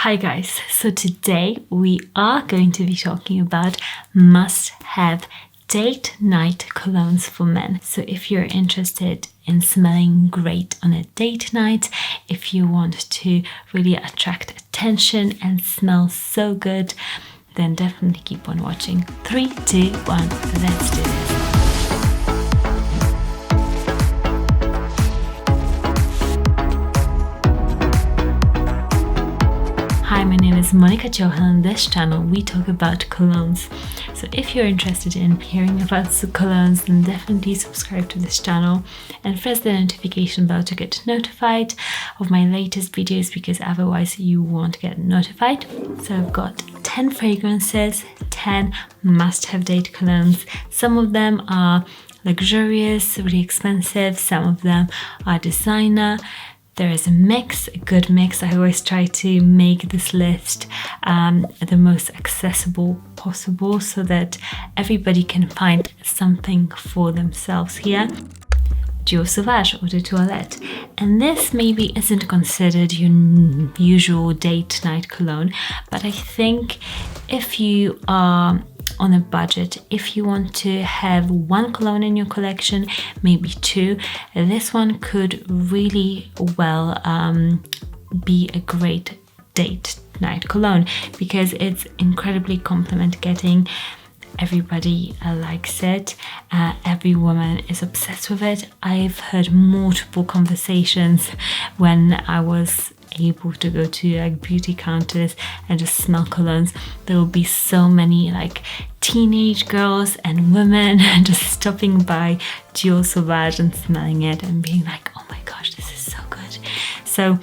Hi guys, so today we are going to be talking about must-have date night colognes for men. So if you're interested in smelling great on a date night, if you want to really attract attention and smell so good, then definitely keep on watching. 3, 2, 1, let's do this. Hi, my name is Monika, and on this channel we talk about colognes. So if you're interested in hearing about the colognes, then definitely subscribe to this channel and press the notification bell to get notified of my latest videos, because otherwise you won't get notified. So I've got 10 fragrances, 10 must-have date colognes. Some of them are luxurious, really expensive, some of them are designer. There is a mix, a good mix. I always try to make this list the most accessible possible so that everybody can find something for themselves here. Duo Sauvage Eau de Toilette, and this maybe isn't considered your usual date night cologne, but I think if you are on a budget, if you want to have one cologne in your collection, maybe two, this one could really well be a great date night cologne, because it's incredibly compliment getting. Everybody likes it. Every woman is obsessed with it. I've heard multiple conversations when I was able to go to beauty counters and just smell colognes. There will be so many teenage girls and women just stopping by Duo Sauvage and smelling it and being like, oh my gosh, this is so good. So,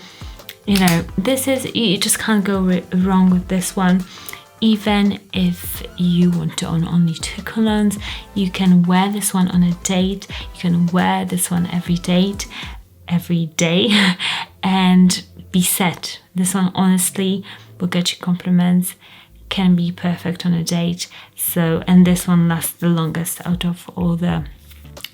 you just can't go wrong with this one. Even if you want to own only 2 colognes, you can wear this one on a date. You can wear this one every day, and be set. This one honestly will get you compliments, can be perfect on a date. So, and this one lasts the longest out of all the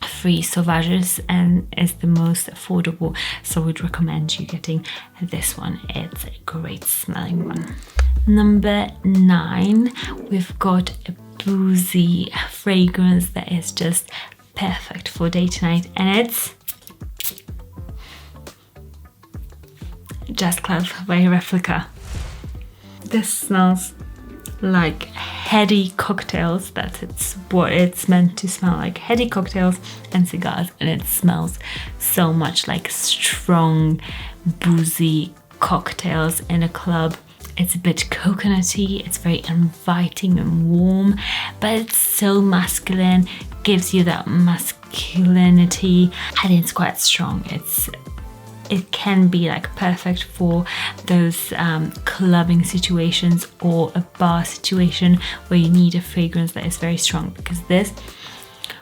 3 Sauvages and is the most affordable. So I would recommend you getting this one. It's a great smelling one. Number 9, we've got a Boozy fragrance that is just perfect for date night, and it's Just Club by Replica. This smells like heady cocktails. That's what it's meant to smell like, heady cocktails and cigars, and it smells so much like strong boozy cocktails in a club. It's a bit coconutty, it's very inviting and warm, but it's so masculine, gives you that masculinity, and it's quite strong. It can be perfect for those clubbing situations or a bar situation where you need a fragrance that is very strong, because this,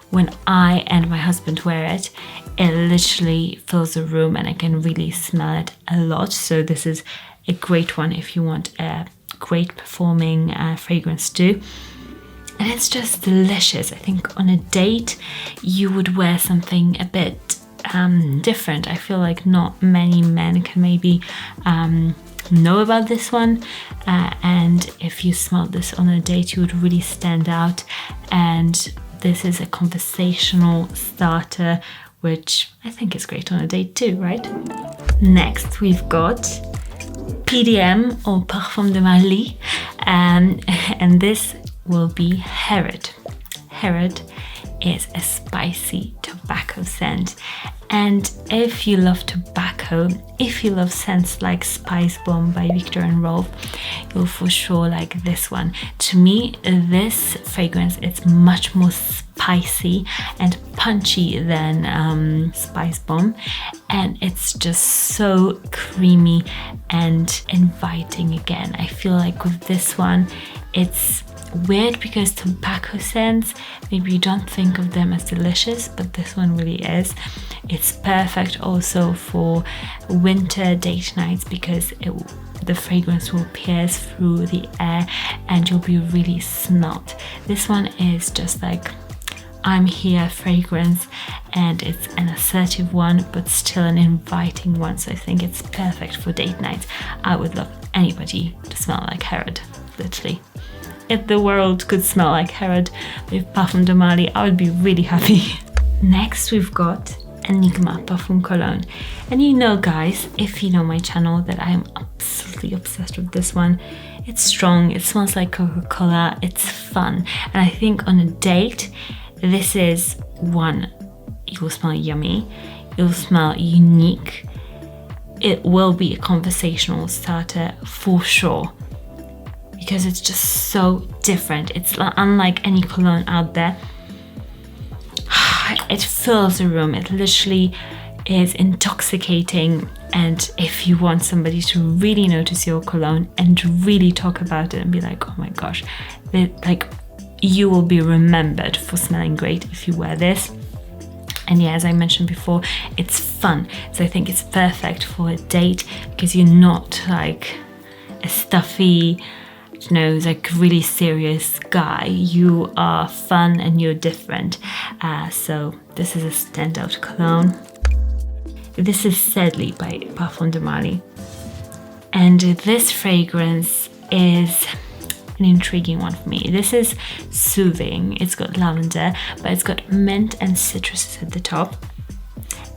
when I and my husband wear it, it literally fills the room and I can really smell it a lot. So this is a great one if you want a great performing fragrance too. And it's just delicious. I think on a date you would wear something a bit different. I feel like not many men can maybe know about this one, and if you smelled this on a date you would really stand out. And this is a conversational starter, which I think is great on a date too, right? Next we've got PDM or Parfum de ma lit, and this will be Herod. Herod is a spicy tobacco scent, and if you love tobacco, if you love scents like Spice Bomb by Viktor and Rolf, you'll for sure like this one. To me, this fragrance, it's much more spicy and punchy than Spice Bomb, and it's just so creamy and inviting again. I feel like with this one, it's weird because tobacco scents, maybe you don't think of them as delicious, but this one really is. It's perfect also for winter date nights because the fragrance will pierce through the air and you'll be really smelt. This one is just like I'm here fragrance, and it's an assertive one, but still an inviting one. So I think it's perfect for date nights. I would love anybody to smell like Herod, literally. If the world could smell like Herod with Parfum de Marly, I would be really happy. Next, we've got Enigma Parfum Cologne. And you know, guys, if you know my channel, that I am absolutely obsessed with this one. It's strong, it smells like Coca-Cola, it's fun. And I think on a date, this is one, you will smell yummy, it will smell unique, it will be a conversational starter for sure. Because it's just so different. It's unlike any cologne out there. It fills the room. It literally is intoxicating. And if you want somebody to really notice your cologne and really talk about it and be like, oh my gosh, like you will be remembered for smelling great if you wear this. And yeah, as I mentioned before, it's fun. So I think it's perfect for a date because you're not like a stuffy, you know, like really serious guy. You are fun and you're different. So this is a standout cologne. This is Sadly by Parfum de Marly. And this fragrance is an intriguing one for me. This is soothing. It's got lavender, but it's got mint and citrus at the top.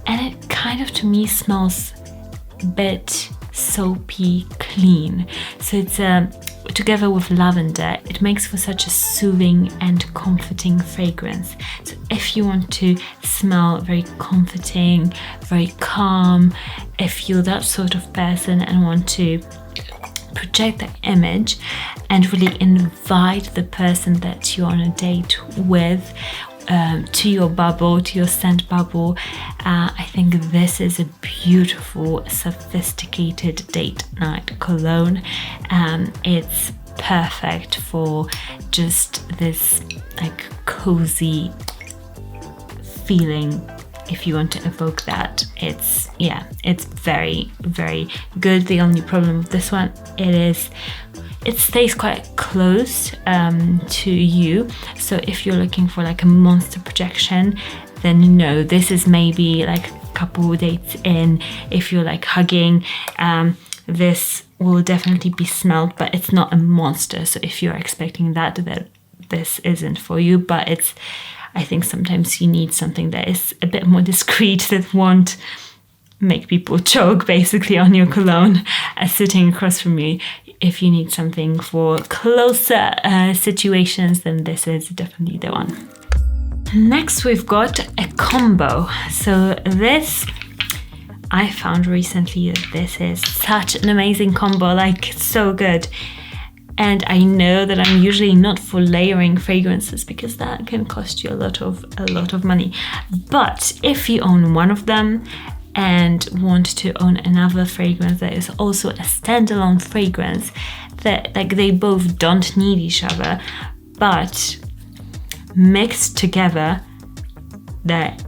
And it kind of, to me, smells a bit soapy clean. So it's together with lavender, it makes for such a soothing and comforting fragrance. So if you want to smell very comforting, very calm, if you're that sort of person and want to project that image and really invite the person that you're on a date with to your bubble, to your scent bubble, I think this is a beautiful, sophisticated date night cologne. It's perfect for just this like cozy feeling. If you want to evoke that, it's very, very good. The only problem with this one, it stays quite close to you. So if you're looking for like a monster projection, then no, this is maybe like a couple dates in. If you're like hugging, this will definitely be smelled, but it's not a monster. So if you're expecting that this isn't for you. But I think sometimes you need something that is a bit more discreet, that won't make people choke basically on your cologne sitting across from you. If you need something for closer situations, then this is definitely the one. Next, we've got a combo. So this, I found recently that this is such an amazing combo, like it's so good. And I know that I'm usually not for layering fragrances because that can cost you a lot of money. But if you own one of them and want to own another fragrance that is also a standalone fragrance, that like they both don't need each other, but mixed together, that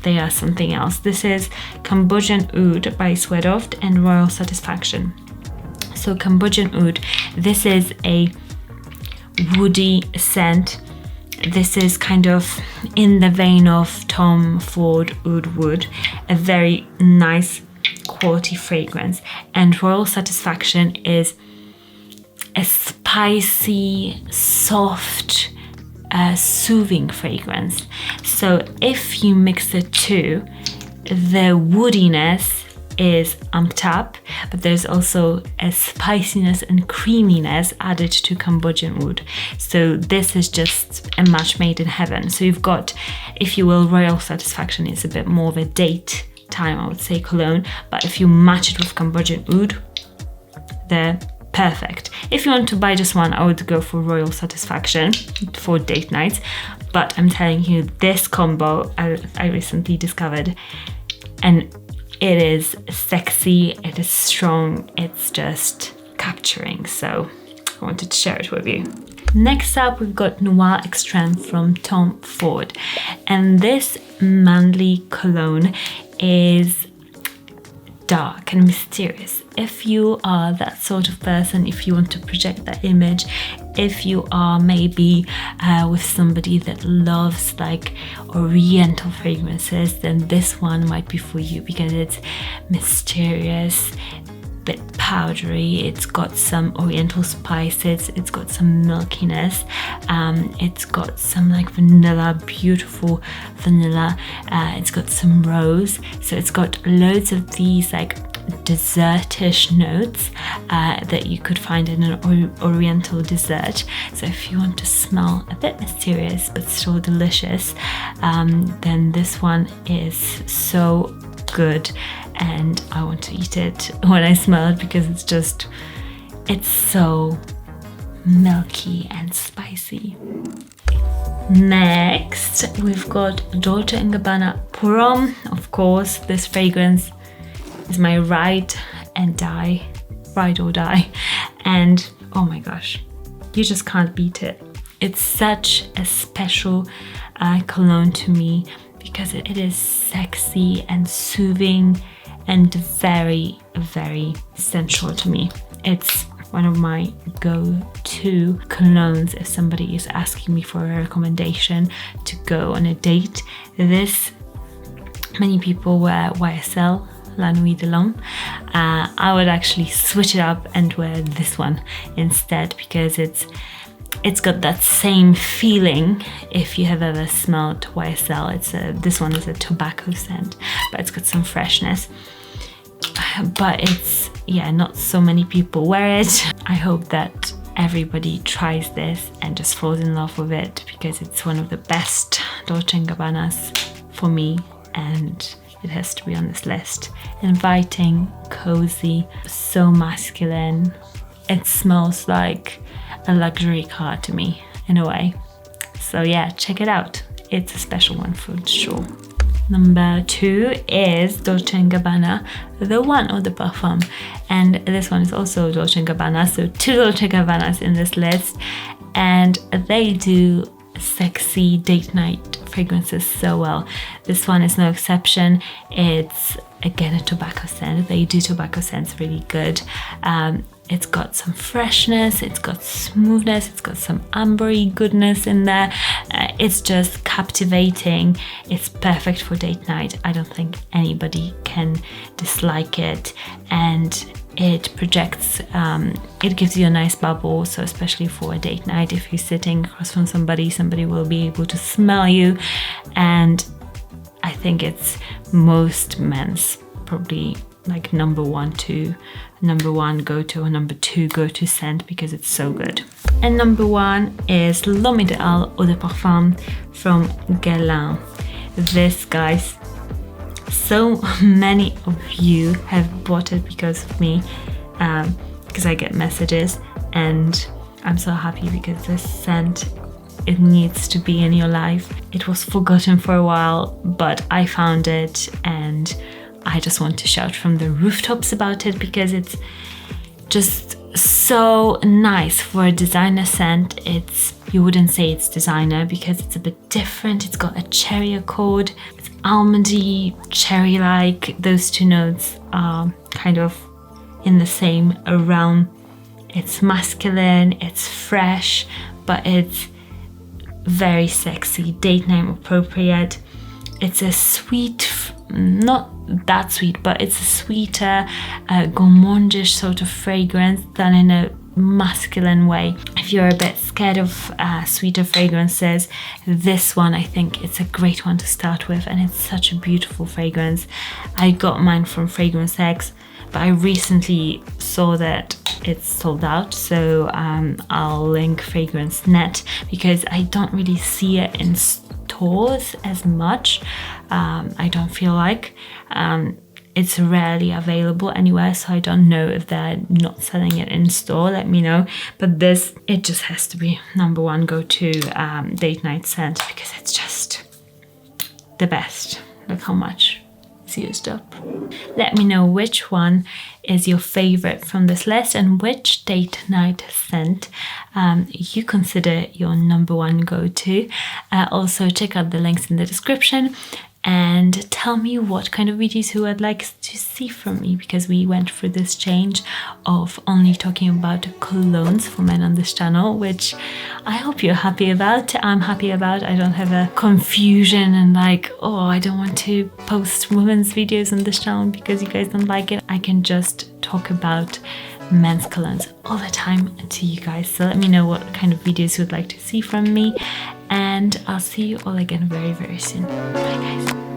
they are something else. This is Cambodian Oud by Swedoft and Royal Satisfaction. So Cambodian Oud, this is a woody scent. This is kind of in the vein of Tom Ford Oud Wood, a very nice quality fragrance. And Royal Satisfaction is a spicy, soft, soothing fragrance. So if you mix the two, the woodiness is amped up, but there's also a spiciness and creaminess added to Cambodian Oud. So this is just a match made in heaven. So you've got, if you will, Royal Satisfaction is a bit more of a date time, I would say, cologne, but if you match it with Cambodian Oud, they're perfect. If you want to buy just one, I would go for Royal Satisfaction for date nights, but I'm telling you, this combo I recently discovered, and it is sexy, it is strong, it's just capturing. So I wanted to share it with you. Next up, we've got Noir Extreme from Tom Ford. And this manly cologne is dark and mysterious. If you are that sort of person, if you want to project that image, if you are maybe with somebody that loves like oriental fragrances, then this one might be for you because it's mysterious, bit powdery, it's got some oriental spices, it's got some milkiness, it's got some like vanilla, beautiful vanilla, it's got some rose, so it's got loads of these like dessertish notes that you could find in an oriental dessert. So if you want to smell a bit mysterious but still delicious, then this one is so good, and I want to eat it when I smell it because it's so milky and spicy. Next, we've got Dolce & Gabbana Pour-Homme. Of course, this fragrance is my ride or die, and oh my gosh, you just can't beat it. It's such a special cologne to me because it is sexy and soothing and very, very sensual to me. It's one of my go-to colognes if somebody is asking me for a recommendation to go on a date. Many people wear YSL, La Nuit de l'Homme. I would actually switch it up and wear this one instead because it's got that same feeling. If you have ever smelled YSL, this one is a tobacco scent, but it's got some freshness. But not so many people wear it. I hope that everybody tries this and just falls in love with it because it's one of the best Dolce & Gabbanas for me, and it has to be on this list. Inviting, cozy, so masculine. It smells like a luxury car to me in a way. So yeah, check it out. It's a special one for sure. Number 2 is Dolce & Gabbana, the one Eau de Parfum. And this one is also Dolce & Gabbana, so 2 Dolce & Gabbanas in this list. And they do sexy date night fragrances so well. This one is no exception. It's again a tobacco scent. They do tobacco scents really good. It's got some freshness, it's got smoothness, it's got some ambery goodness in there. It's just captivating. It's perfect for date night. I don't think anybody can dislike it, and it projects, it gives you a nice bubble. So especially for a date night, if you're sitting across from somebody will be able to smell you, and I think it's most men's probably like number one go-to or number 2 go-to scent because it's so good. And number 1 is L'Homme Idéal Eau de Parfum from Guerlain. This, guys, so many of you have bought it because of me, because I get messages, and I'm so happy because this scent, it needs to be in your life. It was forgotten for a while, but I found it and I just want to shout from the rooftops about it because it's just so nice for a designer scent. You wouldn't say it's designer because it's a bit different. It's got a cherry accord. It's almondy, cherry-like. Those 2 notes are kind of in the same realm. It's masculine, it's fresh, but it's very sexy, date night appropriate. It's a sweet, not that sweet, but it's a sweeter, gourmandish sort of fragrance done in a masculine way. If you're a bit scared of sweeter fragrances, this one, I think it's a great one to start with, and it's such a beautiful fragrance. I got mine from Fragrance X, but I recently saw that it's sold out, so I'll link Fragrance Net because I don't really see it in stores as much. I don't feel like it's rarely available anywhere, so I don't know if they're not selling it in store. Let me know. But this, it just has to be number 1 go-to date night scent because it's just the best. Look how much it's used up. Let me know which one is your favorite from this list and which date night scent you consider your number 1 go-to. Also check out the links in the description. and tell me what kind of videos you would like to see from me, because we went through this change of only talking about colognes for men on this channel, which I hope you're happy about. I'm happy about. I don't have a confusion and like, oh, I don't want to post women's videos on this channel because you guys don't like it. I can just talk about men's colognes all the time to you guys. So let me know what kind of videos you would like to see from me, and I'll see you all again very, very soon. Bye guys.